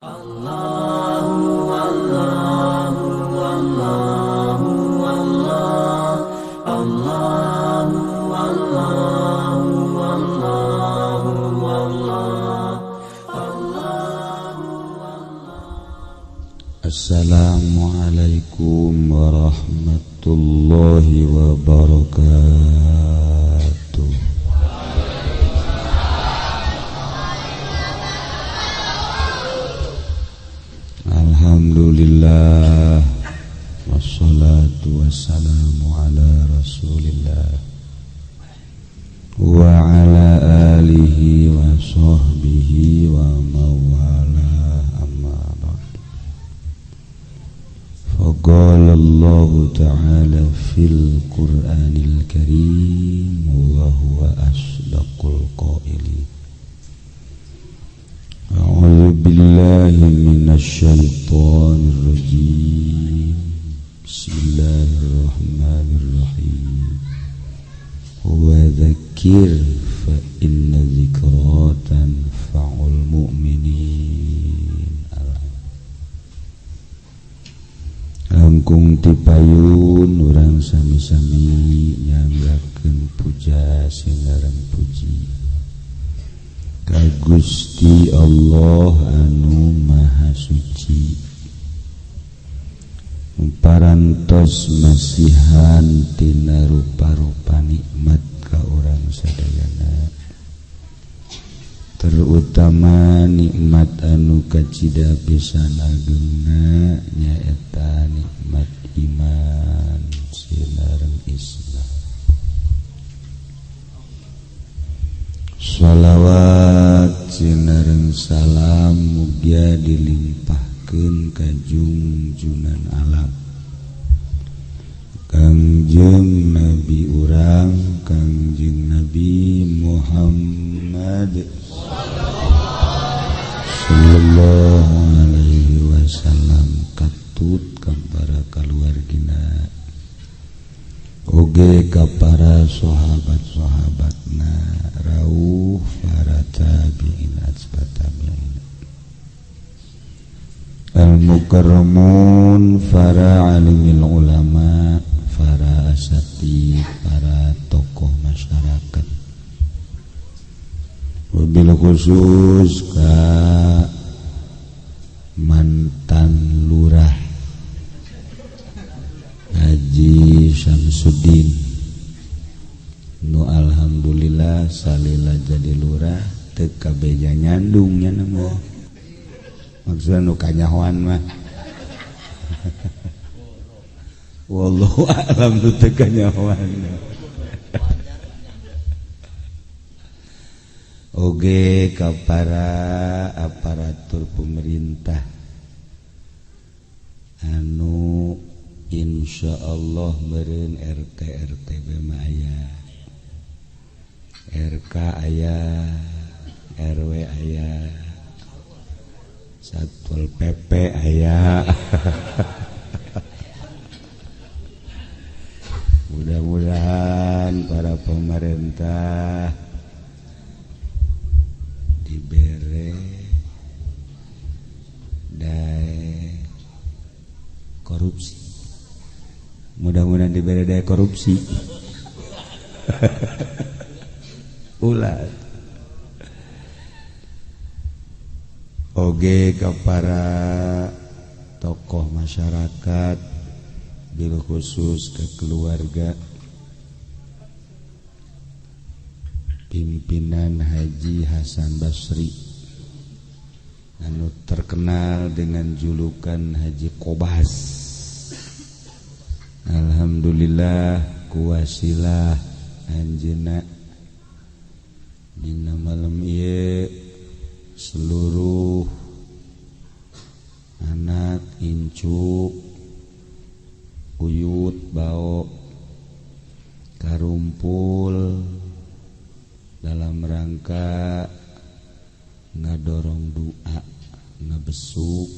Assalamualaikum warahmatullahi wabarakatuh. Alhamdulillah wassalatu wassalamu ala rasulillah wa ala alihi wa sahbihi wa mawala. Qala Allah Ta'ala fil Qur'anil Karim wa huwa asdaqul qailin. A'udzu billahi minasy syaithanir rajim. Bismillahirrahmanirrahim. Wa dzakir fa inna dzikra tanfa'ul mu'minin. Langkung tipayun urang sami-sami nyanggakeun puja sinareng puji ka Gusti Allah anu Maha Suci, parantos masihan tina rupa-rupa nikmat ka urang sadayana, terutama nikmat anu kacida pisan ageuna nyaeta nikmat iman sinareng Islam. Shalawat sinareng salam mugia dilimpahkeun ka junjunan alam Kangjeng Nabi urang Kangjeng Nabi Muhammad sallallahu alaihi wasallam, katut ka para kaluargina oge ka para sahabat-sahabatna rawuh para tabi'in atsba tabi'in al-mukarramun para alimil ulama para asatid para tokoh masyarakat, wabil khusus ka mantan lurah Haji Syamsuddin nu alhamdulillah salila jadi lurah teu kabeja nyandungnya nama maksudna nu kanyahoan mah wallahu a'lam nu teu kanyahoan. Oge ka para aparatur pemerintah anu insyaallah meureun RT mah aya, RK aya, RW aya, Satpol PP aya. Mudah-mudahan para pemerintah dibere dae korupsi, mudah-mudahan dibere dae korupsi ulah oge ka para tokoh masyarakat bil khusus ke keluarga pimpinan Haji Hasan Basri anu terkenal dengan julukan Haji Kobas. Alhamdulillah kuwasilah anjeunna dina malam ieu seluruh anak incu uyut bao karumpul dalam rangka ngadorong doa ngabesuk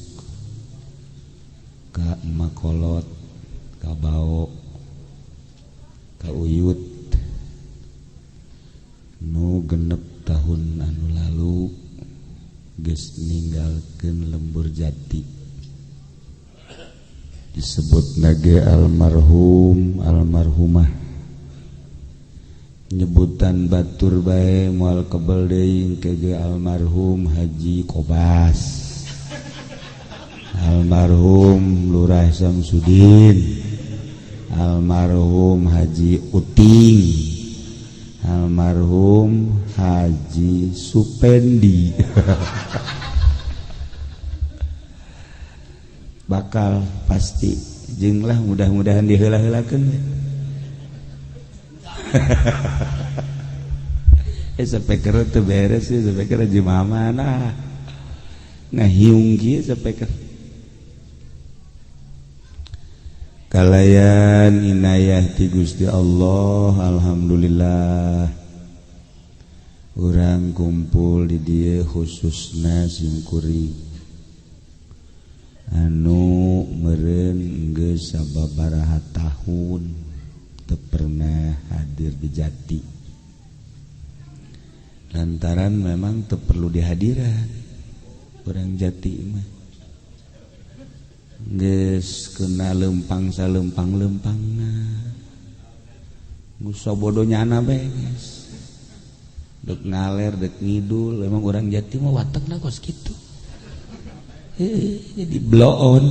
ka makolot ka bao ka uyut nu genep tahun anu lalu geus ninggalkeun lembur jati disebut nage almarhum almarhumah nyebutan batur bae moal kebel deui ke almarhum Haji Kobas almarhum Lurah Samsudin almarhum Haji Uting almarhum Haji Supendi bakal pasti jeung lah mudah-mudahan diheula-heulakeun sapeker teu beres sapeker di mana ngahiung kieu sapeker kalayan inayah ti Gusti Allah alhamdulillah urang kumpul di dieu khususna simkuring anu meureun geus sababaraha tahun teu pernah hadir di Jati lantaran memang teu perlu dihadiran urang Jati mah geus kena lempang salempang-lempangna musa bodohnyana beres dek ngaler dek ngidul emang urang Jati mah watekna kos kitu jadi blow on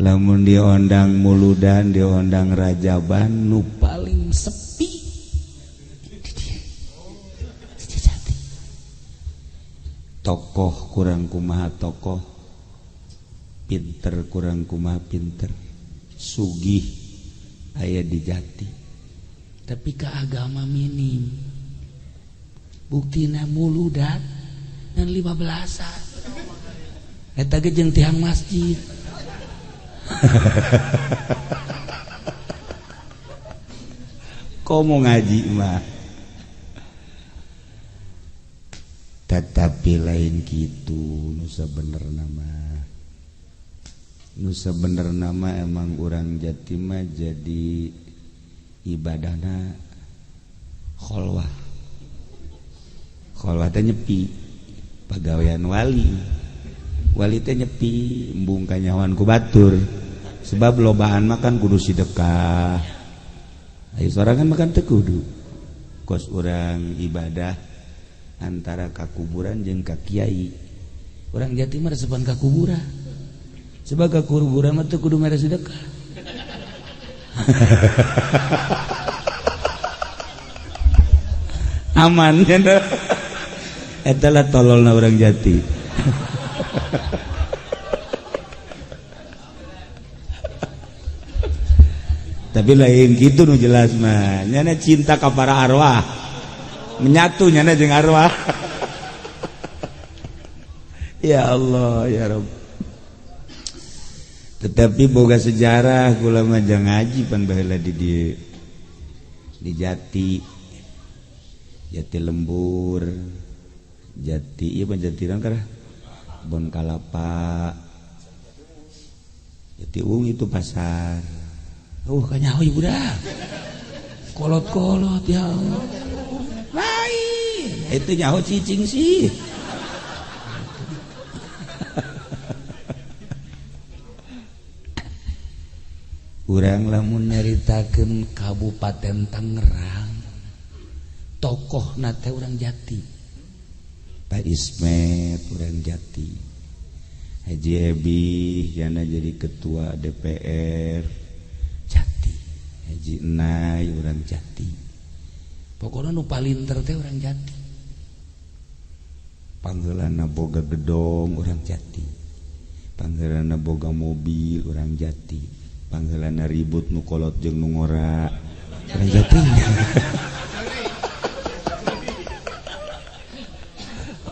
lamun diondang muludan diondang rajaban nu paling sepi tokoh kurang kumaha tokoh pinter kurang kumaha pinter sugih aya di Jati tapi ke agama minim buktina muludan dan 15-an eta ge jeung tiang masjid komo ngaji mah tetapi lain kitu nu sabenerna mah emang urang Jati mah jadi ibadahna kholwah teh nyepi pagawean wali teh nyepi embung kanyawan ku batur sebab lobaan makan kudu sedekah aya sorangan makan teu kudu kos urang ibadah antara ka kuburan jeung ka kiai urang Jati mah resepan ka kuburan sebab ka kuburan mah teu kudu mere sedekah aman cenah eta lah tololna urang Jati tapi lain gitu nu jelas mah nyana cinta ka para arwah menyatu nyana jeung arwah ya Allah ya Rabb tetapi boga sejarah kula mah jang ngaji pan baheula di dieu di Jati Lembur Jati ieu mah Jatiran kana Bon Kalapa Jati Ung itu pasar kanyahoy budak kolot-kolot ya Allah lain itu nyaho cicing sih urang lamun nyaritakeun Kabupaten Tangerang tokoh nate urang Jati Pak Ismet urang Jati Haji Ebi yana jadi ketua DPR Jati Haji Enai urang Jati pokoknya nu palinter teh urang Jati panggeulana boga gedong urang Jati panggeulana boga mobil urang Jati panggeulana ribut nu kolot jeung nu ngora urang Jati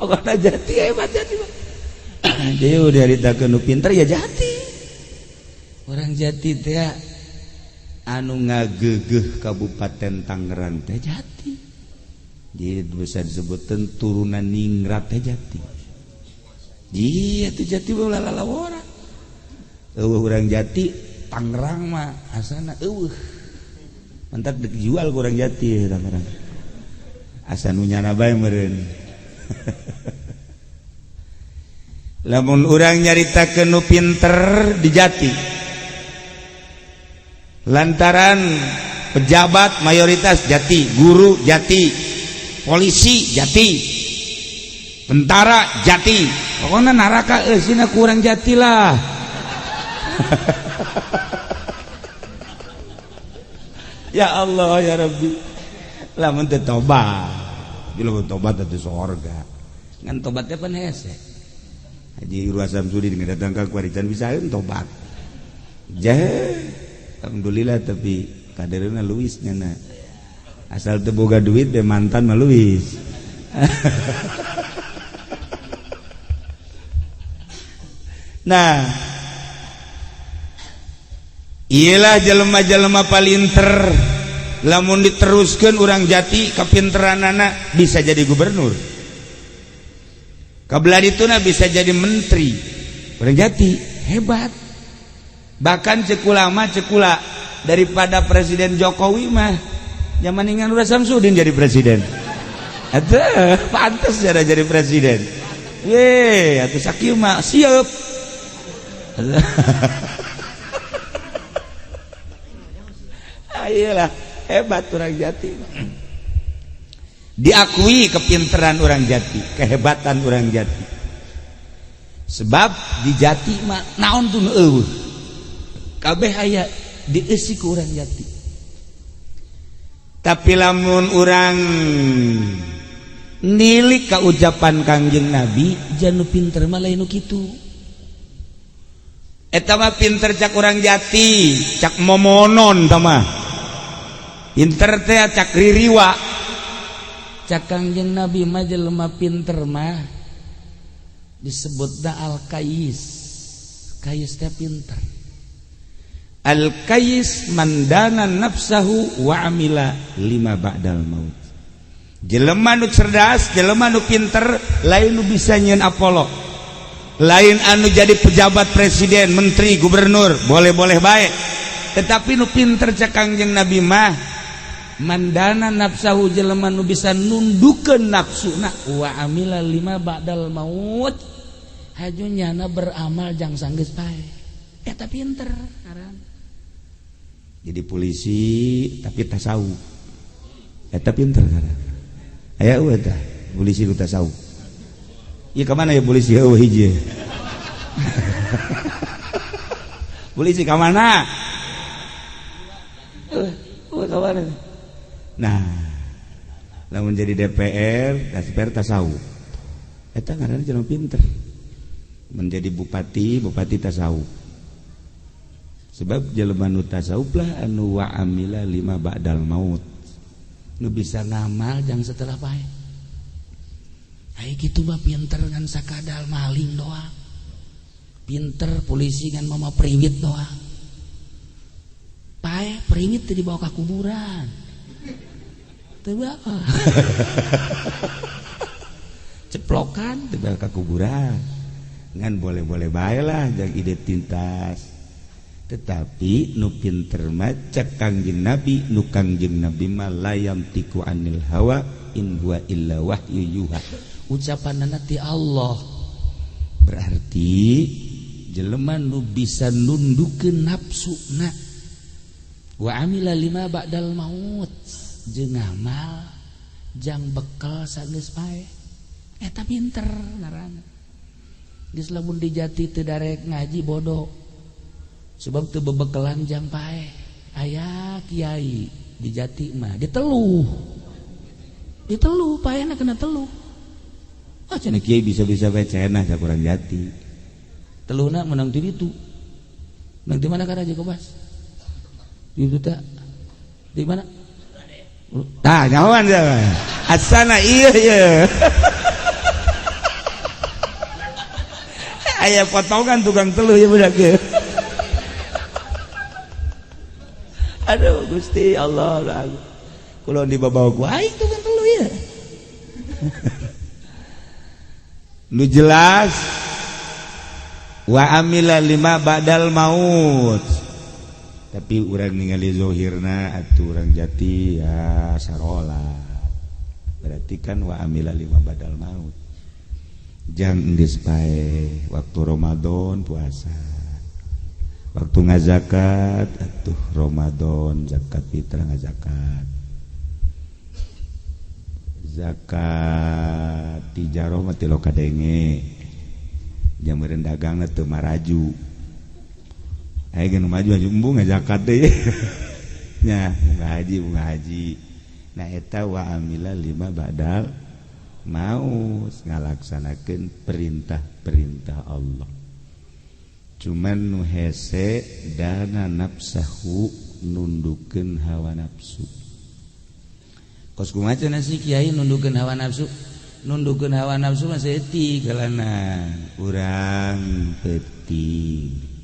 pokoknya Jati hebat Jati dia udah haritakeun nu pinter ya Jati urang Jati teh anu ngageugeuh Kabupaten Tangerang teh Jati jadi bisa disebutkeun turunan ningrat teh Jati ieu teh Jati bae lalawara eueuh urang Jati Tangerang mah asana eueuh mantap dijual kurang jati orang asa nu nyana bae meureun lamun urang nyaritakeun nu pinter di Jati lantaran pejabat mayoritas Jati, guru Jati, polisi Jati, tentara Jati, pokoknya naraka eusina kurang Jati lah. Ya Allah ya Rabbi, lamun teu tobat, bila tobat teh surga, ngan tobatnya pan hese. Haji Irwa Samsudin ngadatang ka Kuarican bisa tobat. Jah, alhamdulillah tapi kaderna luis nyana. Asal teu boga duit be mantan mah luis. Nah, iyalah jelema-jelema palinter lamun diteruskeun urang Jati kapinteranana bisa jadi gubernur. Kabeladituna bisa jadi menteri. Urang Jati hebat. Bahkan cekulama cekula daripada Presiden Jokowi mah zaman ingan Lurah Samsudin jadi presiden. Atuh pantes jadi presiden. Ye, atuh sakieu mah siap. Ayolah hebat orang Jati. Diakui kepinteran orang Jati, kehebatan orang Jati. Sebab di Jati mah naon tun eueuh. Kabeh aya dieusi ku urang Jati. Tapi lamun urang nilik ka ucapan Kangjeng Nabi, janu pinter mah lain nu kitu. Eta mah pinter cak urang Jati, cak momonon tah mah. Pinter teh cak ririwa. Cak Kangjeng Nabi mah jelema pinter mah disebutna al-kayis. Kayis teh pinter. Al-kayis mandana nafsahu wa amila lima ba'dal maut. Jelema nu cerdas, jelema nu pinter lain nu bisa nyieun apolog. Lain anu jadi pejabat presiden, menteri, gubernur, boleh-boleh baik. Tetapi nu pinter cak Kangjeng Nabi mah mandana nafsahu jelema nu bisa nundukeun nafsuna wa amila lima ba'dal maut. Haju nyana beramal jang sanggeus bae. Eta pinter aran. Jadi polisi tapi tasawuf. Eta pinter aran. Aya eueuh tah polisi ku tasawuf. Iya kemana ya polisi eueuh hiji. Polisi ka mana? Kemana? Nah, lamun jadi DPR tasawuf. Eta ngaranna jelema pinter. Menjadi bupati tasawuf. Sebab jelema nu tasawuf lah anu wa amila lima ba'dal maut. Nu bisa ngamal jang setelah bae. Aya kitu mah pinter ngan sakadal maling doang. Pinter polisi ngan mama priwit doang. Pae priwit teh dibawa ka kuburan. Teu bawa. Ceplokan teu bawa ka kuburan. Ngan boleh-boleh bae lah jang identitas. Tetapi nu pinter mah cek Kangjeng Nabi, nu Kangjeng Nabi mah layam tiku anil hawa in huwa illa wahyu yuha. Ucapanna ti Allah. Berarti jelema nu bisa nundukeun nafsuna wa amila lima ba'dal maut jeung ngamal jang bekal sageus bae. Eta pinter ngaranna. Geus lamun di Jati teu darek ngaji bodoh. Sebab teu bebekelan jang pae. Aya kiai di Jati mah diteluh. Diteluh paena kena teluh. Ah cenah kiai bisa-bisa bae cenah cak urang Jati. Teluhna menang di ditu. Menang di mana ka Raja Kobas? Di ditu teh. Di mana? Tah nyahoan ya. Asana ieu. Aya potongan tukang teluh ya budak ge. Aduh Gusti Allah lah. Kula dibabawa ku aing tukang teluh ya. Nu jelas wa amila lima ba'dal maut. tapi urang ningali zohirna atuh urang jati ya sarolat berarti kan wa amila lima badal maut jang geus pae waktu Ramadan puasa waktu ngazakat atuh Ramadan zakat fitrah ngazakat zakat tijaroh mah ti lo kadenge jamureun dagangna teu maraju aya geus maju embung zakat deui nya bunga haji nah eta wa amila lima badal maut ngalaksanakeun perintah-perintah Allah cuman nu hese dana nafsahu nundukeun hawa nafsu kos kumaha nasi kiai nundukeun hawa nafsu mah seeutik kalana urang penting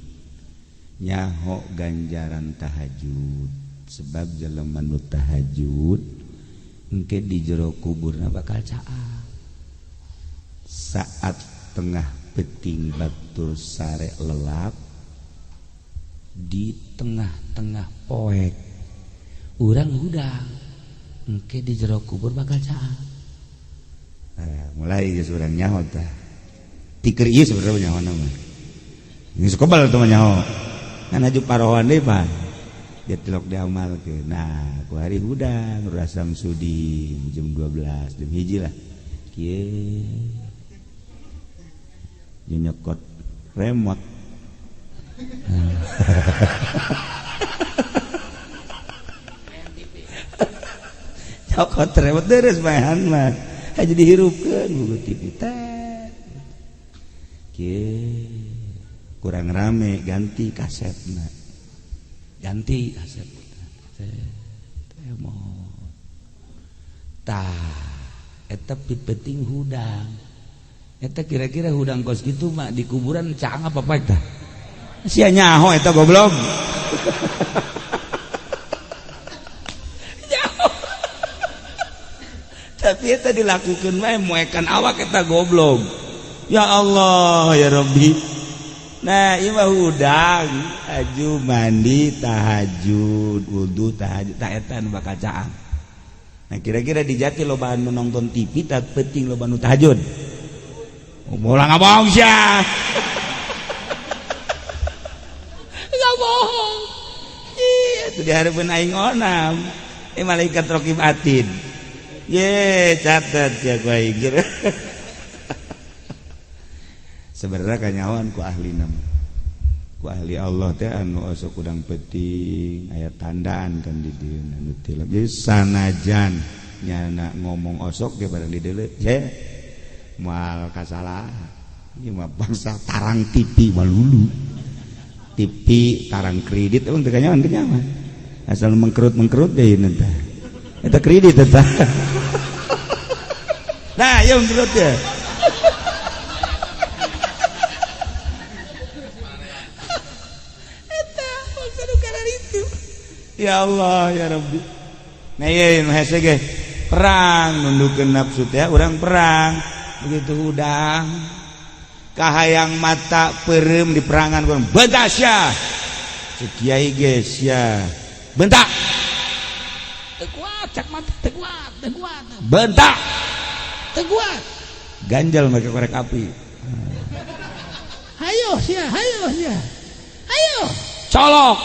nyaho ganjaran tahajud sebab jelema nu tahajud engke di jero kuburna bakal caah saat tengah peting batur sare lelap di tengah-tengah poek urang hudang engke di jero kubur bakal caah mulai geus urang nyaho tah tikeur ieu sebenarnya nyaho mah geus kobal teh nyaho kan aju parohan deui Pak dia tilok diamalkeun nah ku hari hudang rasam sudi jam 12 jam 1 lah kieu nyokot remote nyokot remote deres bahan mah aja dihirupkeun buku TV teh kieu kurang rame ganti kasetna ganti kaset teh mau tah eta penting hudang eta kira-kira hudang kos gitu mah di kuburan cang apa eta sia nyaho eta goblok tapi eta dilakukeun mah moekan awak eta goblok ya Allah ya Rabbi nah ieu mah hudang aju mandi tahajud wudu tahajud tah eta nu bakal caang nah kira-kira di Jati lobaan nu nonton TV tah penting loba nu tahajud mola ngabong sia ngabong itu dihareupeun aing onam malaikat raqib atid ye catet ya ku aing sebenarnya kanyawan ku ahli nama ku ahli Allah teh anu osok udang penting aya tandaan kan di dieu anu tilap jadi sanajan nyana ngomong osok ge barang di dieu ye moal kasalahan ieu mah bangsa tarang TV malulu TV tarang kredit emang teu kanyawan asal mengkerut deui teh eta kredit eta nah ieu mengkerut ya ya Allah ya Rabbi nah iya hese ge perang nundukeun nafsu teh urang perang begitu hudang kahayang mata peureum di perangan urang bentak sia cek kiai ge sia bentak teu kuat cak mata teu kuat bentak teu kuat ganjal make korek api hayo sia hayo colok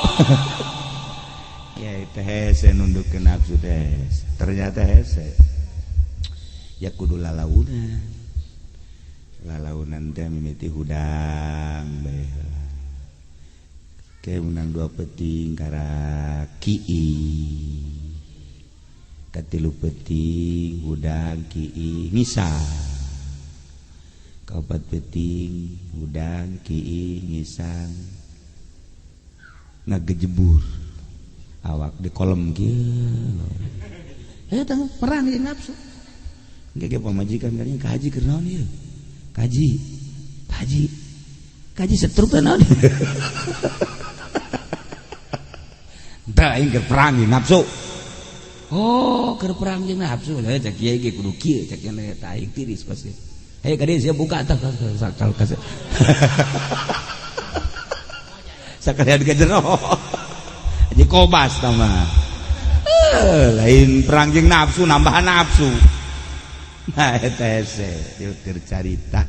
ya itu hese nundukeun nafsu teh ternyata hese ya kudu lalaunan teh mimiti hudang bae ke menang dua peting kara kii katilu peting hudang kii ngisang kaopat peting hudang kii ngisang ngagejebur awak di kolom kieu tang perang di nafsu engke pamajikan kalian kaji keur naon ieu kaji setruk teh naon tah aing keur perang di nafsu oh keur perang jeung nafsu lah cak kieu ge kudu kieu cak nya tah aing tiris pasti hei kade sia buka tah sakal kaset sakalian ke jero Haji Kobas nama lain perang jeung nafsu nambahan nafsu. Nah eta hese diutir carita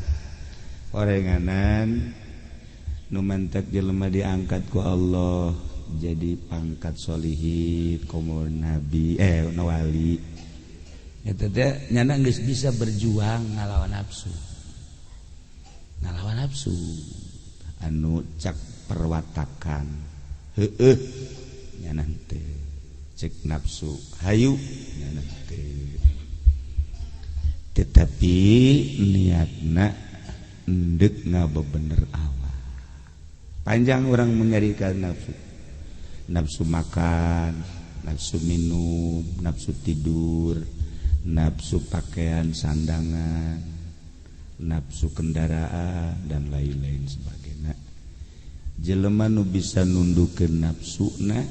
orenganan nu mantek jelema diangkat ku Allah jadi pangkat solihin komo nabi wali eta teh nyana geus bisa berjuang ngalawan nafsu anu cak perwatakan heueuh nyana teh cek nafsu hayu nyana teh tetapi niatna endek ngabebener awal panjang orang menyarikan nafsu makan, nafsu minum, nafsu tidur, nafsu pakaian sandangan, nafsu kendaraan dan lain-lain sebagainya. Jelema nu bisa nundukeun nafsuna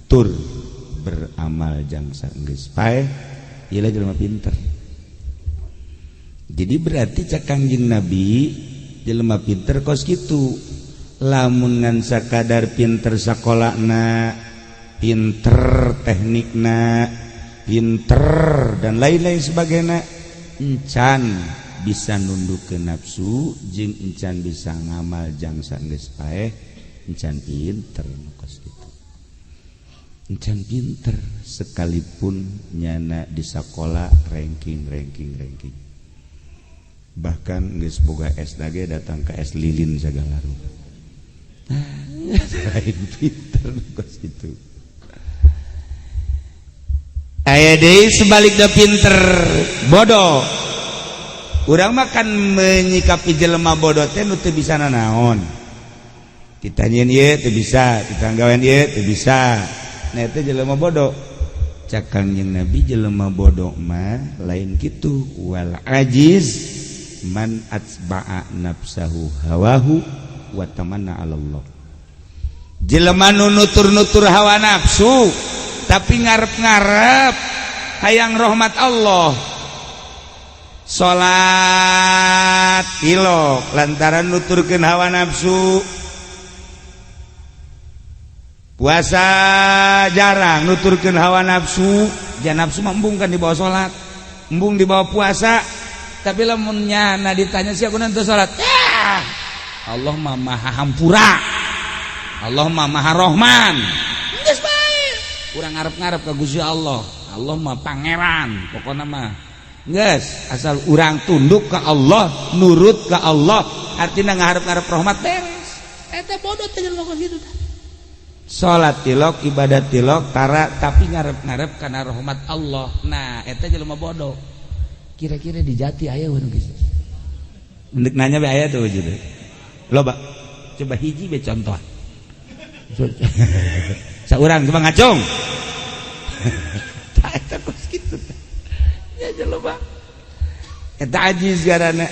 tur beramal jangsa geus paeh ieu jelema pinter. Jadi berarti cak Kangjeng Nabi jelema pinter kos kitu. Lamun ngan sakadar pinter sakolana, pinter teknikna, pinter dan lain-lain sebagainya, encan bisa nunduk ke nafsu, jeung encan bisa ngamal jangsa geus paeh, encan pinter kos kitu. Encan pinter sekalipun nyana di sakola ranking. Bahkan geus boga SDG datang ke S lilin sagala rupa. Lain pinter kos itu. Aya deui sebalikna pinter bodoh. Urang mah kan menyikapi jelema bodoh teh nu teu bisa nanaon. Ditanyain ieu teu bisa, ditanggawean ieu teu bisa. Nah eta jelema bodoh. Cak Kangjeng Nabi jelema bodoh mah lain kitu. Wal ajiz man atsba'a nafsahu hawahu wa tamanna 'ala Allah. Jelema nu nutur-nutur hawa nafsu tapi ngarep-ngarep hayang rahmat Allah. Salat ilok lantaran nuturkeun hawa nafsu. Puasa jarang nuturkeun hawa nafsu. Jangan nafsu embung kan di bawah salat, embung di bawah puasa. Tapi lamun nyana ditanya siapa nanti salat, Allah mah maha hampura, Allah mah maha rahman. Geus bae urang ngarep-ngarep ka Gusti Allah. Allah mah pangeran pokona mah geus asal urang tunduk ka Allah, nurut ka Allah, artina ngarep-ngarep rahmat beres. Eta bodoh teh jelema kitu tah. Salat tilok, ibadat tilok, tara tapi ngarep-ngarep kana rahmat Allah. Nah eta jelema bodoh. Kira-kira di Jati aya anu geus. Mendek nanya be aya tuh wujud. Loba. Coba hiji be contoh. Saurang coba ngacung. Tah eta kos kitu. Ya jelema. Eta ajiz garana.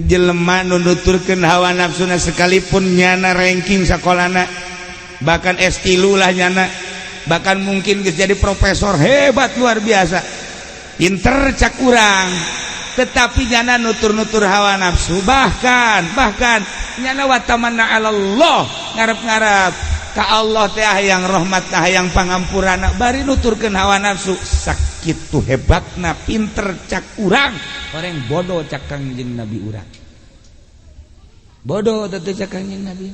Jelema nu nuturkeun hawa nafsuna sekalipun nyana ranking sakolana, bahkan S3 lah nyana, bahkan mungkin geus jadi profesor hebat luar biasa. Pinter cak urang, tetapi nyana nutur-nutur hawa nafsu, bahkan nyana watamanna 'ala Allah, ngarep-ngarep ka Allah teh hayang rahmat teh hayang pangampurana, bari nuturkeun hawa nafsu. Sakitu hebatna pinter cak urang, orang bodoh cak Kangjeng Nabi urang. Bodoh teh cak Kangjeng Nabi.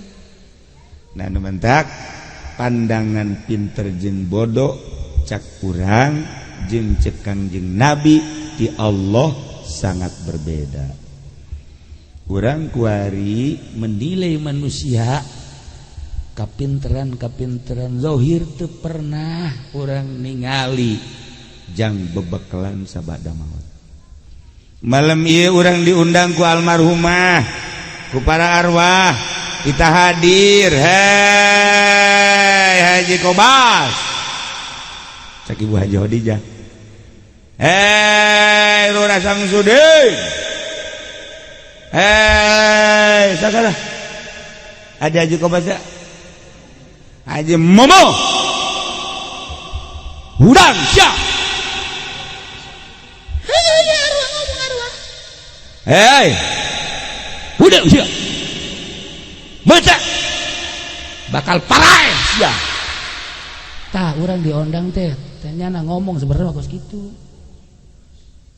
Nah nu mentak pandangan pinter jeung bodoh cak urang jeung cek Kangjeng Nabi di Allah sangat berbeda. Urang kuari menilai manusia kapinteran zahir teu pernah urang ningali jang bebekelan sabada maot. Malam ieu urang diundang ku almarhumah, ku para arwah, kita hadir. Hei Haji Kobas, cak Ibu Haji Hodijah. Hei Lurah Samsudin. Hei sakala ada Haji Kobas ya? Haji Momo Udang siap. Hei Udang siap. Mata bakal parai siap. tah urang diondang teh nyana ngomong sebenarnya kos gitu.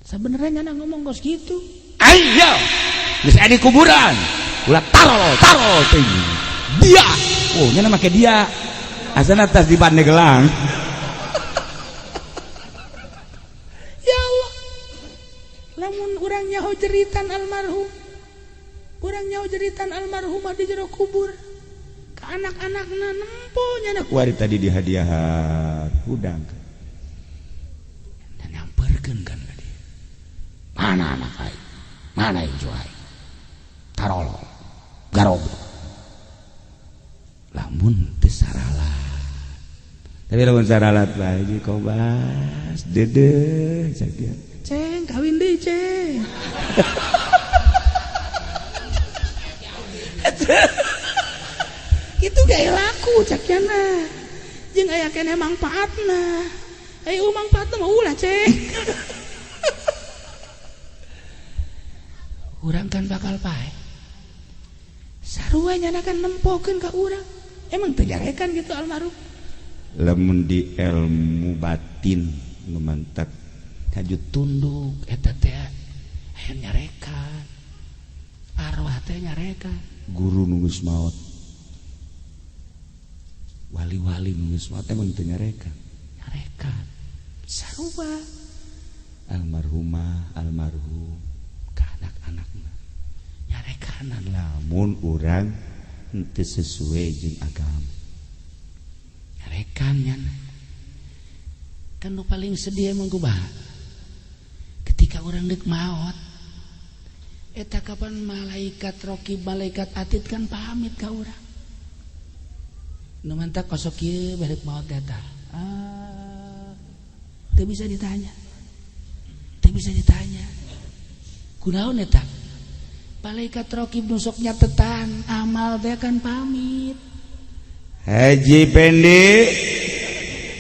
Sebenarnya nyana ngomong kos gitu. Ayo, geus aya di kuburan. Ulah tarol teh. Dia. Oh, nyana make dia. Asana tas di bande gelang. Ya Allah. Lamun urang nyaho jeritan almarhum. Urang nyaho jeritan almarhum di jero kubur. Ka anak-anakna nempo nyana Wari tadi dihadiahan udang. Dan nyamperkeun kan ka dia. Mana anak aing? Mana ijo aing? Tarol. Garog. Lamun teu saralat. Tapi lamun saralat bae kobas dedeh cak dia. Ceng kawin deui ceng. Itu gaya laku cakyana jeung aya keneh mangpaatna. Aya mangpaatna mah ulah ceng. Urang kan bakal pae. Sarua nyana kan nempokeun ka urang. Emang teu jarekan gitu almarhum. Lamun di ilmu batin nu mantap Haju tunduk eta teh aya nyarekan. Arwah teh nyarekan. Guru nu geus maot. Wali-wali nu geus maot emang teu nyarekan. Nyarekan. Sarua Almarhumah, almarhum ka anak-anakna. Nyarekanan lamun urang henteu sesuai jeung agama. Nyarekan nyana. Kan nu paling sedih emang kumaha? Ketika orang deuk maot eta kapan malaikat raqib malaikat atid kan pamit ka urang. Nu mantap kosok ieu balik maot eta. Teu bisa ditanya. Teu bisa ditanya. Kunaon eta? Malaikat raqib nu sok nyatetan amal teh kan pamit. Haji Pendi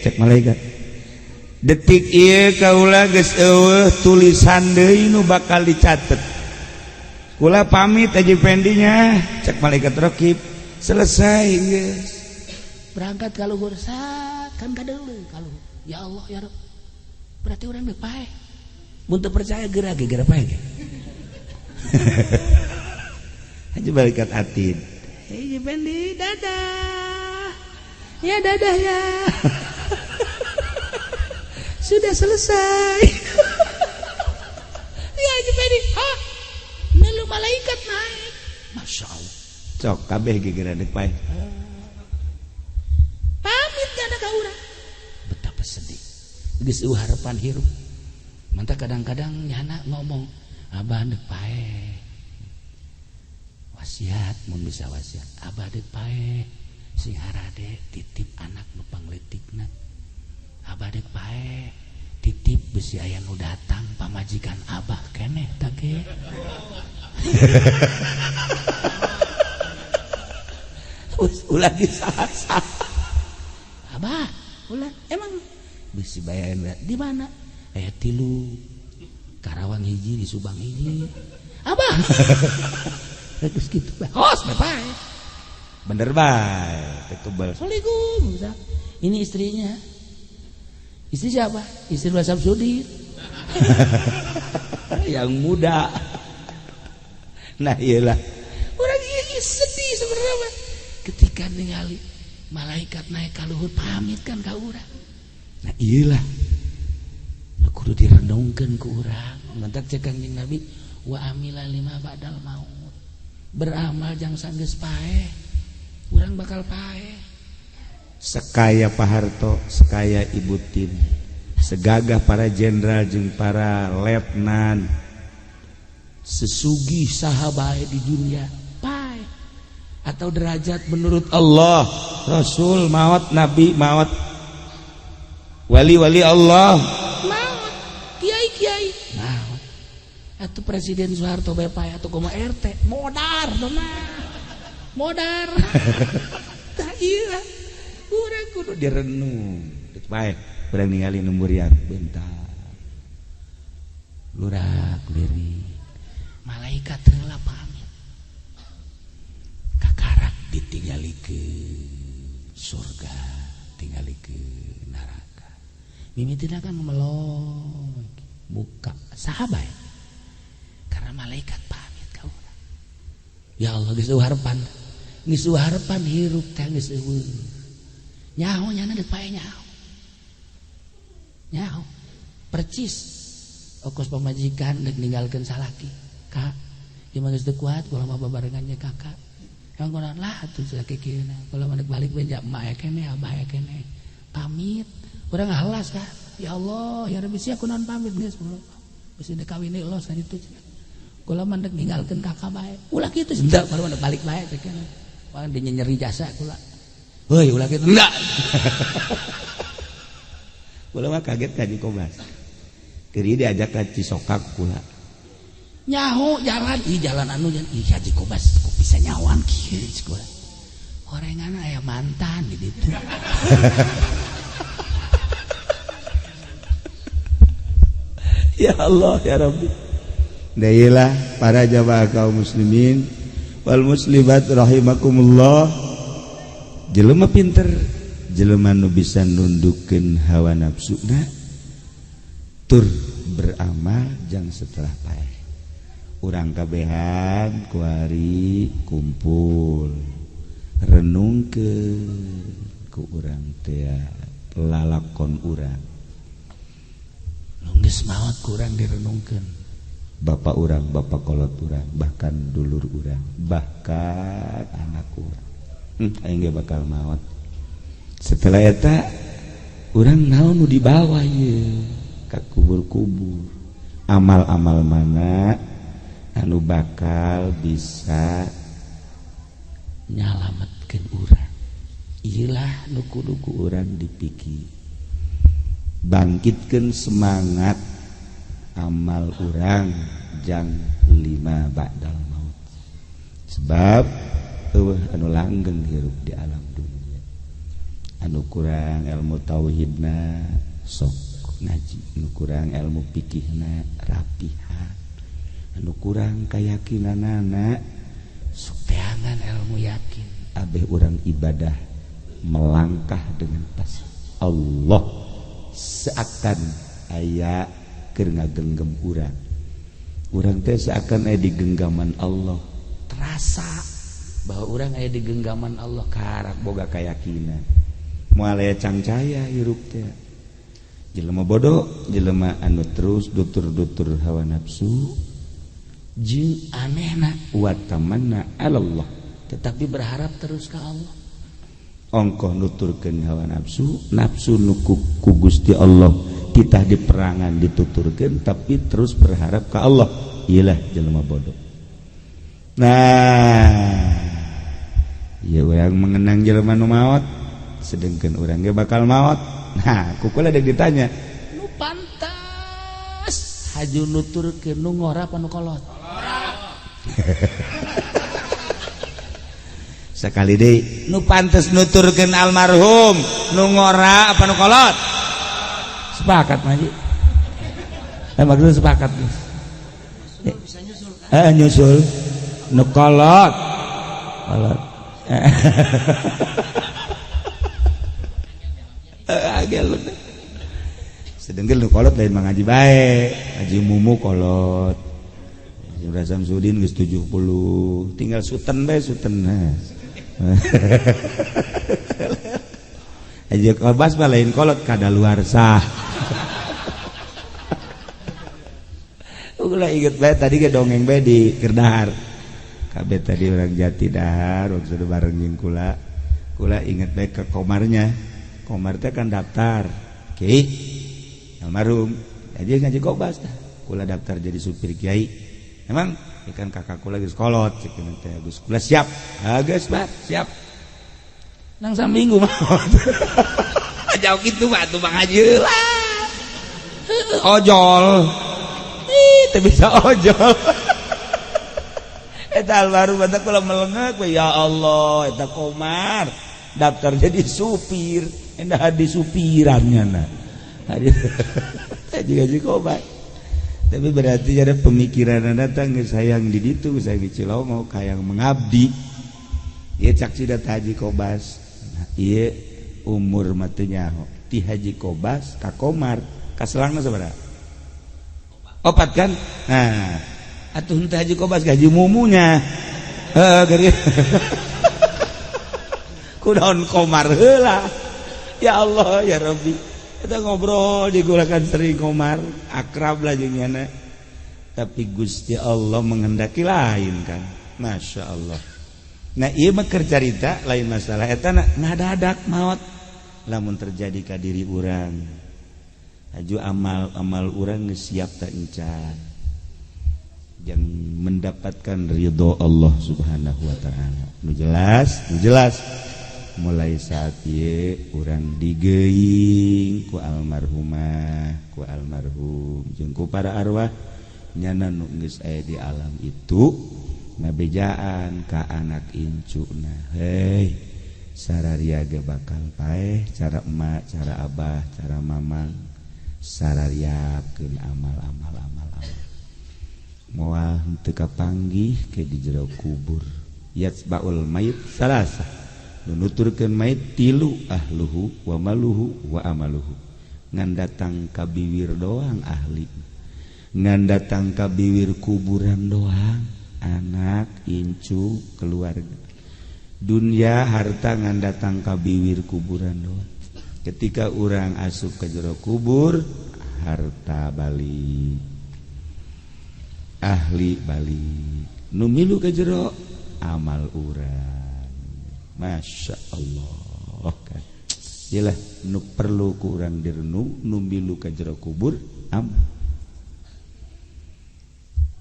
cek malaikat. Detik ieu kaula geus eueuh tulisan deui nu bakal dicatet. Kula pamit Haji Pendinya, cek malaikat raqib. Selesai geus. Berangkat ka luhur kan kadeuleu kalau ya Allah ya Rabb. Berarti urang deuk pae. Mun teu percaya geura pae ge. Haji malaikat atid. Haji Pendi dadah. Ya dadah ya. Sudah selesai. Ya Haji Pendi, nelu malaikat naik. Masya Allah. Cok kabeh gegeura deuk pae. Pamit kana ka urang. Betapa sedih. Geus eueuh harapan hirup. Mantap kadang-kadang nyana ngomong, abah deuk pae. Wasiat mun bisa wasiat. Abah deuk pae. Sing harade titip anak nu pangleutikna. Abah deuk pae titip besi aya nu datang pamajikan abah keneh tah ge. Ulah disasa. Abah, ulah emang besi bayaran di mana? Aya 3 Karawang hiji di Subang hiji. Abah. Terus gitu bae. Hos bae. Bener bae, tebel. Assalamualaikum. Ini istrinya. Istri siapa? Istri Mbak Samsudin. Yang muda. Nah iyalah. Orang ieu sedih sebenarnya ketika ningali malaikat naik ka luhur pamit kan ka urang. Nah iyalah. Lu kudu direnungkeun ku urang. Mantap cek Kanjeng Nabi, wa amila lima ba'dal maut. Beramal jang sanggeus pae. Urang bakal pae. Sekaya Pak Harto, sekaya Ibu Tim, segagah para jenderal jeung para letnan, sesugih saha bae di dunia pae atau derajat menurut Allah, Rasul maot, Nabi maot, wali-wali Allah maot, kiai-kiai maot. Atuh Presiden Soeharto bae pae atuh kumaha RT modar mah. Modar. Tah ieu urang kudu direnung. Bae, urang ningali numburian bentar. Lurak lirik. Malaikat heula pamit. Kakarak ditinggalikeun surga. tinggali ke neraka. Mimitina kan melong muka sahabat karena malaikat pamit ka urang. Ya Allah geus harapan. Geus harapan hirup teh geus eueuh. Nyaho nyana deuk pae nyaho. Nyaho. Percis okos pamajikan deuk ninggalkeun salaki. Kak, ieu mah geus teu kuat kula mah babarengan nya kakak. Yang konon lah atuh salaki kieu na. Kula mah deuk balik beja emak kene abah kene. Pamit. Urang halas Kak. Ya Allah, ya Rabbi sia kunaon pamit geus kula. Geus deuk kawin deui los ka ditu. Kula mah deuk ninggalkeun kakak bae. Ulah kitu henteu baru deuk balik bae teh kana. Pan di nyeri jasa kula. Heuy ulah kitu enggak. Kula mah kaget ka di Kobas. Kiri diajak ka Cisokak kula. Nyaho jalan, jalan anu ih Haji Kobas kok bisa nyawan kieu kula. Horengan aya mantan di ditu. Ya Allah ya Rabbi. Dailah para jamaah kaum muslimin wal muslimat rahimakumullah. Jelema pinter, jelema nu bisa nundukkeun hawa nafsuna tur beramal jang setelah paeh. Urang kabehan kuari kumpul renungkeun ku urang teh lalakon urang. Geus maot kurang direnungkeun. Bapak urang, bapak kolot urang, bahkan dulur urang, bahkan anak urang. Aing ge bakal maot. Setelah eta urang naon nu dibawa ieu ka kubur-kubur. Amal-amal mana anu bakal bisa nyalametkeun urang. Iyalah nu kudu ku urang dipikir. Bangkitkan semangat amal urang jang 5 ba'dal maut. Sebab anu langgeng hirup di alam dunia. Anu kurang ilmu tauhidna sok ngaji, anu kurang ilmu fikihna rapihan, anu kurang keyakinanana sok teangan ilmu yakin. Abeh urang ibadah melangkah dengan pasti Allah seakan aya keur ngagenggam urang. Urang teh seakan aya di genggaman Allah. Terasa bahwa urang aya di genggaman Allah karak boga kayakinan. Moal aya cangcaya hirup teh. Jelema bodoh, jelema anu terus dutur-dutur hawa nafsu jeung anehna wa tamanna 'alallah, tetapi berharap terus ke Allah. Ongkoh nuturkeun hawa nafsu, nafsu nu ku Gusti Allah titah di perangan dituturkeun tapi terus berharap ke Allah. Iyalah jelema bodoh. Nah, ya urang mengenang jelema nu maot, sedengkeun urang ge bakal maot. Nah, kukula deuk ditanya, nu pantas haju nuturkeun nu ngora apa nu kolot? Sekali deui nu pantes nuturkeun almarhum nu ngora apa nu kolot? Sepakat Maji. Maksudnya sepakat nih. Bisa nyusul kan? Nyusul nu kolot. Kolot. Agel. Sedengkeun nu kolot lain mah ngaji bae. Haji Mumu kolot. Haji Samsudin geus 70. Tinggal suten bae suten. Haji Kobas mah lain kolot kadaluarsa. Ulah inget bae tadi ge dongeng bae di Kerdahar. Kabeh tadi orang Jati Dahar waktu itu bareng jeung kula. Kula inget bae ke komarnya. Komar teh kan daftar. Kiai almarhum aja ngaji Kobas tah. Kula daftar jadi supir kiai. Emang ikan kakak kula geus kolot cek teh Gus kula siap. Geus Pak, siap. Nang saminggu mah. Jauh kitu mah atuh Bang Haji lah. Ojol. Teu bisa ojol. Eta almarhum eta kula melengek we ya Allah eta Komar daftar jadi supir endah di supirannya nah. Haji Komar. Tapi berarti ada pemikiran datang sayang di ditu saya di Cilongo kayang mengabdi. Ieu cak sidat Haji Kobas. Nah, ieu umur matunya ti Haji Kobas ka Komar kaselangna sabaraha 4 kan nah atuh teh Haji Kobas gaji mumunya geureun kunaon Komar heula ya Allah ya Rabbi kita ngobrol digulakan sering Komar akrab lah jeung nyana tapi Gusti Allah menghendaki lain kan Masya Allah. Nah ieu mah keur carita lain masalah eta ngadadak maot lamun terjadi ka diri urang aju amal urang geus siap teh encan yang mendapatkan ridho Allah Subhanahu wa taala. Nu jelas mulai saat ieu urang digeuing ku almarhumah ku almarhum jeung ku para arwah nyana nu geus aya di alam itu ngabejaan ka anak incuna hei sarariaga bakal paeh cara emak cara abah cara mamang sarariapkeun amal moal teu kapanggih ke di jero kubur yatsbaul mayit salasa nuturkeun mayit tilu ahluhu wa maluhu wa amaluhu ngan datang ka biwir doang ahli ngan datang ka biwir kuburan doang anak incu keluarga dunia harta ngan datang ka biwir kuburan doang ketika urang asup ke jero kubur harta balik ahli balik nu milu ke jero amal urang Masya Allah kan iyalah nu perlu ku urang direnu nu milu ke jero kubur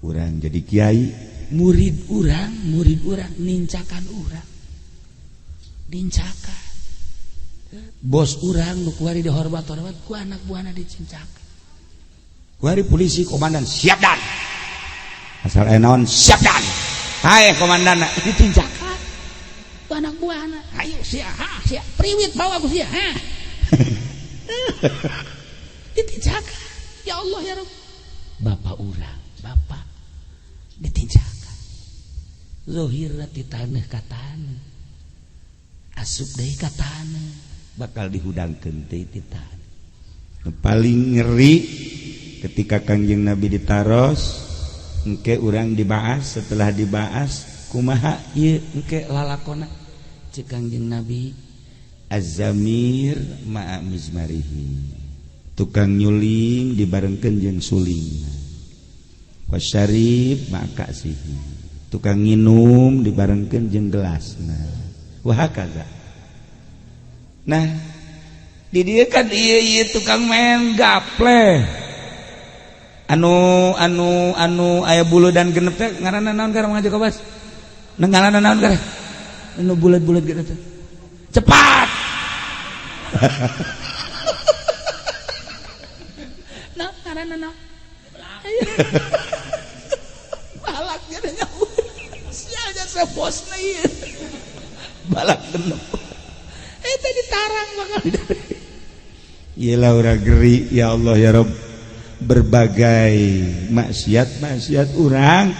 urang jadi kiai murid urang nincakan urang nincakan bos urang nu kuari dihormat ku anak buahna dicincakan kuari polisi komandan siap dan asal naon siap dan hai komandan dicincakan ku anak buahna ayo sia priwit bawa ku sia ditincakan ya Allah ya Rabb bapak urang bapak ditincakan zohirna ti taneuh ka taneuh asup deui ka taneuh bakal dihudangkeun teh ti taneuh paling ngeri ketika Kangjeng Nabi ditaros engke urang dibaas setelah dibaas kumaha ieu engke lalakonna ceuk Kangjeng Nabi az-zamir ma'a mizmarihi tukang nyuling dibarengkeun jeung sulingna wasyarib maka sihi tukang nginum dibarengkeun jeung gelasna wahakaza nah di dieu kan ieu tukang main gaple anu aya bulu dan genep teh ngaranna naon ka Mang Haji Kobas ngaranna naon ka anu bulet-bulet gitu teh cepat nah ngaranna naon balaknya ada nyawa sialnya saya bosna iya balak genep itu ditarang bakal iyalah urang geri ya Allah ya Rabb berbagai maksiat urang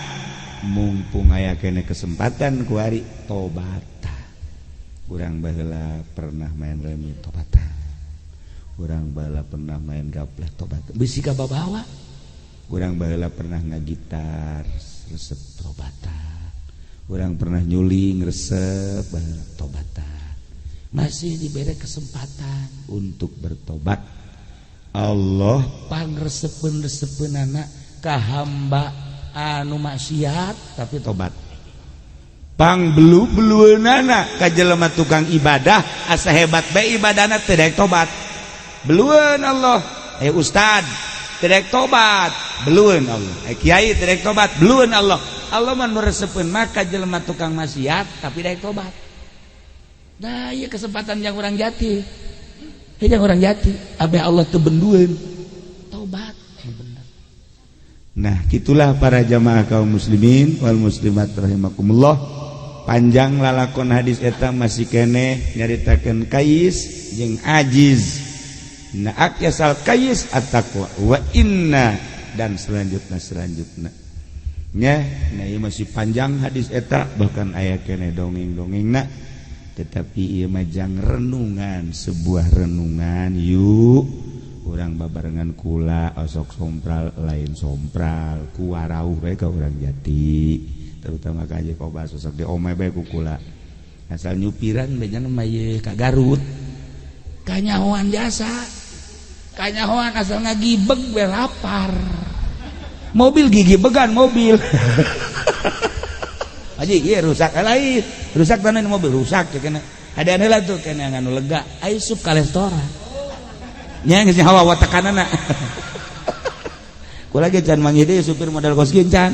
mumpung aya kene kesempatan kuari tobatan urang baheula pernah main remi tobatan urang baheula pernah main gapleh tobatan bisi ka babawa urang baheula pernah ngagitar resep tobatan urang pernah nyuling resep baheula tobatan masih diberi kesempatan untuk bertobat Allah pangresepeun anak ka hamba anu maksiat tapi tobat pangbelu-belueunana ka jelema tukang ibadah asa hebat bae ibadahna teu daek tobat belueun Allah ustad teu daek tobat belueun Allah kiai teu daek tobat belueun Allah Allah mah nu resepeun mah ka jelema tukang maksiat tapi daek tobat nah ieu kesempatan yang urang jati yang orang jati abe Allah teu bendueun tobat bener. Nah gitulah para jamaah kaum muslimin wal muslimat rahimakumullah panjang lalakon hadis eta masih kene nyaritakeun kais jeung ajiz na akyasal kais at-taqwa wa inna dan selanjutnya nya nah ieu masih panjang hadis eta bahkan aya kene dongeng-dongengna tetapi ieu majang renungan, sebuah renungan yuk urang babarengan kula osok sompral lain sompral ku warauh bae ka urang Jati terutama ka Haji Kobas osok diome bae ku kula asal nyupiran bejan mah ye ka Garut kanyahoan jasa kanyahoan asal ngagibeg bae lapar mobil gigi began mobil Haji ieu rusak lain rusak tanah mobil rusak kena ada heula tuh kena nganu lega aya sup ka restoran nya geus hawa watakanana kula ge can mangide supir modal kos gincan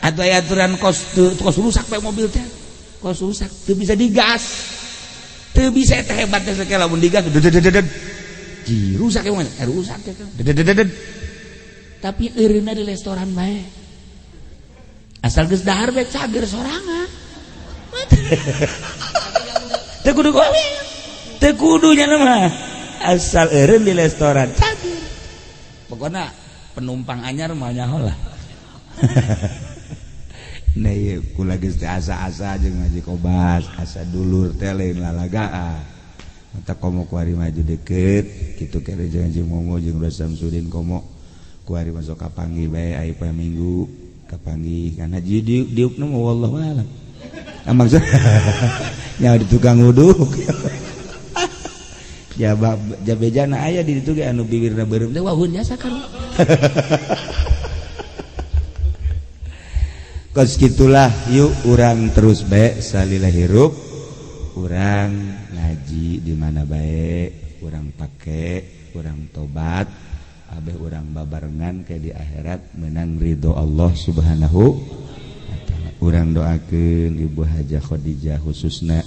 atuh aya aturan kos rusak bae mobil teh kos rusak teu bisa digas teu bisa teh hebat teh sakela mun digas dedet ji rusak emang rusak teh dedet tapi eureuna di restoran bae asal geus dahar bae cager sorangan teu kudu gowe teu kudu nya mah asal eureun di restoran cager pokoknya penumpang anyar mah nyaho lah nah ieu kula geus teh asa-asa jeung Haji Kobas asa dulur teh lain lalagaan mata komo kuari maju deket kitu kere jeung Haji Momo jeung Bro Samsudin komo kuari masuk kapanggih bae aya poe Minggu kapanggih kan Haji diukna mah wallahu a'lam maksud nya di tukang uduk jabejana aya di ditu ge anu bibirna beureum teh wahun jasa kan kos gitulah yuk urang terus bae salila hirup urang ngaji di mana bae urang pake urang tobat abeh urang babarengan ke di akhirat menang ridho Allah Subhanahu wa taala urang doakeun Ibu Hajah Khadijah khususna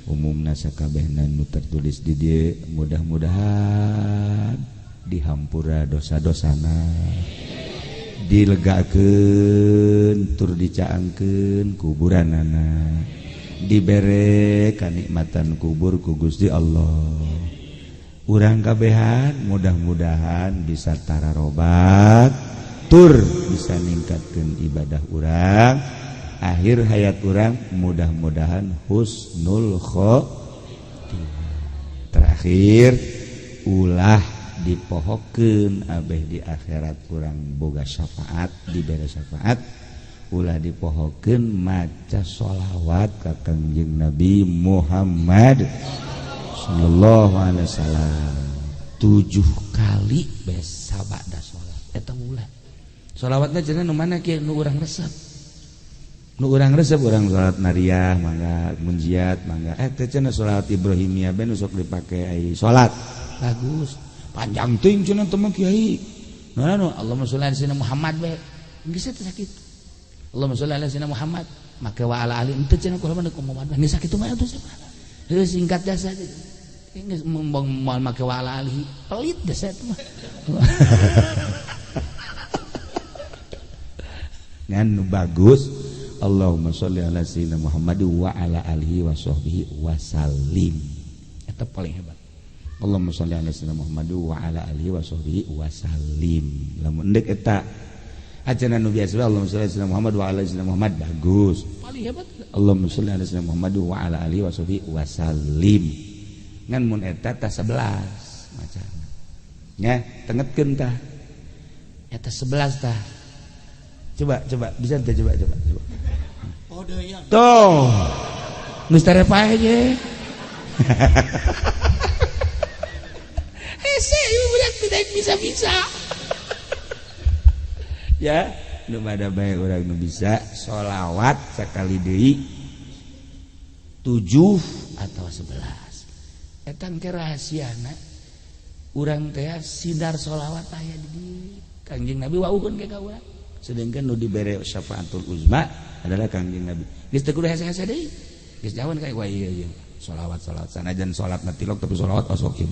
umumna sakabehna nu tertulis di dieu mudah-mudahan dihampura dosa-dosana dilegakeun tur dicaangkeun kuburanana dibere kanikmatan kubur ku Gusti Allah urang kabehan mudah-mudahan bisa tararobat tur bisa ningkatkeun ibadah urang akhir hayat urang mudah-mudahan husnul khotimah terakhir ulah dipohokeun abeh di akhirat urang boga syafaat dibere syafaat ulah dipohokeun maca sholawat ka Kangjeng Nabi Muhammad sallallahu alaihi wasallam 7 kali bes sabada sholat eta ulah sholawatna cenah nu mana kieu nu urang resep nu urang resep urang salat nariyah mangga munjiat mangga teh cenah salat Ibrahimiyah ben sok dipake ai salat bagus panjang teuing cenah teh mah kiai nah Allahumma sholli ala sayyidina Muhammad bae geus teh sakit Allahumma sholli ala sayyidina Muhammad make wa ala ali teu cenah kumaha mah Muhammad geus sakitu mah atuh heuh singkat jasa geus moal make wa ala ali pelit jasa teh mah ngan bagus Allahumma sholli ala sayyidina Muhammad wa ala alihi wa sahbihi wasallim eta paling hebat Allahumma sholli ala sayyidina Muhammad wa ala alihi wa sahbihi wasallim lamun endek eta acan nu biasa Allahumma sholli ala sayyidina Muhammad wa ala sayyidina Muhammad bagus paling hebat Allahumma sholli ala sayyidina Muhammad wa ala alihi wa sahbihi wasallim ngan mun eta ta 11 macana nya tengetkeun tah eta 11 tah coba bisa teh coba tuh Mr. Repae je saya budak tidak bisa ya nu bada bae urang nu bisa sholawat sakali deui 7 atau 11 eta engke rahasiana urang teh sindar sholawat aya di Kangjeng Nabi wauhun ke ka urang sedangkan nu dibere syafaatul uzma adalah Kangjeng Nabi geus teu kudu hese-hese deui geus jawan kayak wah iya sholawat sanajan sholat natilok tapi sholawat osok kieu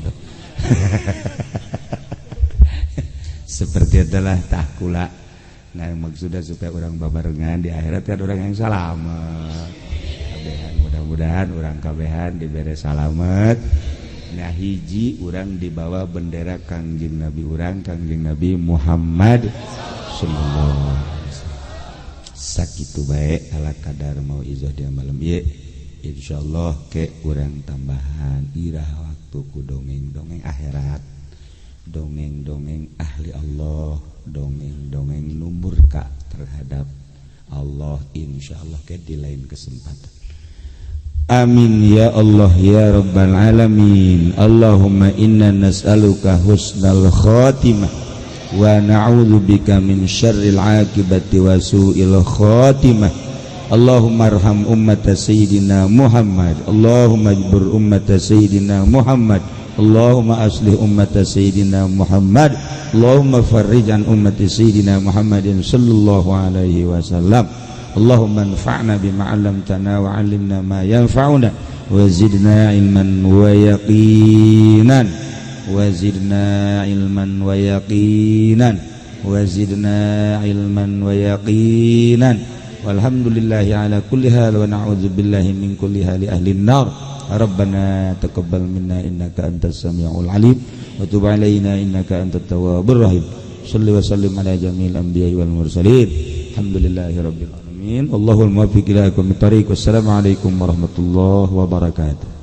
seperti itulah tahkula nah maksudnya supaya orang babarengan di akhirat kan orang yang selamat kabehan mudah-mudahan orang kabehan dibere salamet nah hiji orang dibawa bendera Kangjeng Nabi orang Kangjeng Nabi Muhammad sallallahu alaihi wasallam sakitu bae ala kadar mau izoh dia malam ieu insyaallah ke urang tambahan irah waktu ku dongeng-dongeng akhirat, dongeng-dongeng ahli Allah, dongeng-dongeng numurka terhadap Allah insyaallah ke di lain kesempatan. Amin ya Allah ya rabbal alamin. Allahumma inna nas'aluka husnal khatimah wa na'udzubika min syarril aqibati wa su'il khatimah. Allahumma arham ummata sayyidina Muhammad, Allahumma jbur ummata sayyidina Muhammad, Allahumma aslih ummata sayyidina Muhammad, Allahumma farrij an ummati sayyidina Muhammadin sallallahu alaihi wasallam. Allahumma anfa'na bima 'allamtana wa 'allimna ma yanfa'una wa zidna ilman wa yaqinan wa zidna ilman wa yaqinan wa zidna ilman wa yaqinan. Walhamdulillahi ala kulli hal wa na'udzu billahi min kulli hali ahli an-nar. Rabbana taqabbal minna innaka antas samiul alim wa tub alaina innaka antat tawwabur rahim. Shalli wa sallim ala jamil anbiya'i wal mursalin. Alhamdulillahi rabbil alamin. Wallahul muwaffiq ila aqwamit thariq. Wassalamu alaikum warahmatullahi wabarakatuh.